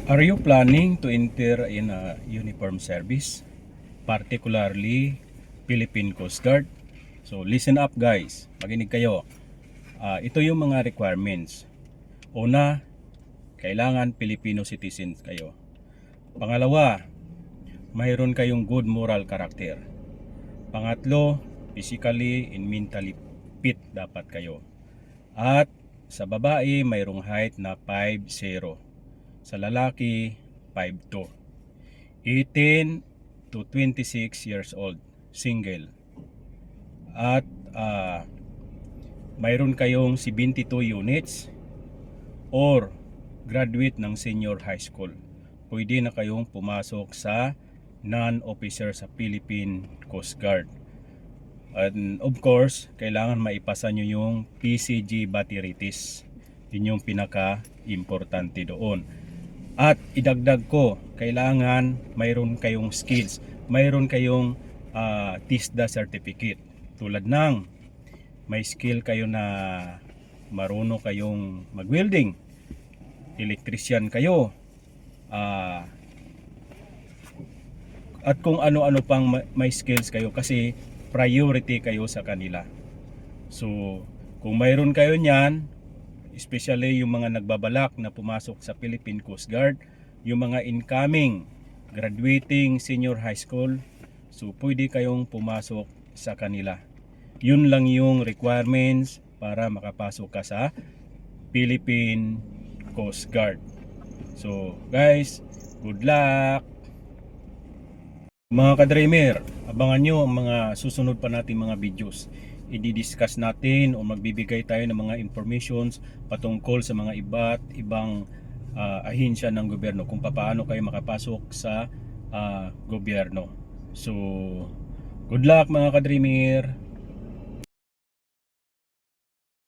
Are you planning to enter in a uniform service, particularly Philippine Coast Guard? So listen up guys, makinig kayo. Ito yung mga requirements. Una, kailangan Filipino citizens kayo. Pangalawa, mayroon kayong good moral character. Pangatlo, physically and mentally fit dapat kayo. At sa babae, mayroong height na 5'0". Sa lalaki, 5'2". 18 to 26 years old, single. At mayroon kayong 72 units or graduate ng senior high school. Pwede na kayong pumasok sa non-officer sa Philippine Coast Guard. And of course, kailangan maipasa nyo yung PCG battery test. Yun yung pinaka-importante doon. At idagdag ko, kailangan mayroon kayong skills, mayroon kayong TISDA certificate. Tulad ng may skill kayo na marunong kayong mag-welding, electrician kayo, at kung ano-ano pang may skills kayo kasi priority kayo sa kanila. So, kung mayroon kayo niyan, especially yung mga nagbabalak na pumasok sa Philippine Coast Guard, yung mga incoming, graduating senior high school, so pwede kayong pumasok sa kanila. Yun lang yung requirements para makapasok ka sa Philippine Coast Guard. So guys, good luck! Mga ka-dreamer, abangan nyo ang mga susunod pa natin mga videos. I-discuss natin o magbibigay tayo ng mga informations patungkol sa mga iba't ibang ahensya ng gobyerno kung paano kayo makapasok sa gobyerno. So, good luck mga ka-dreamer!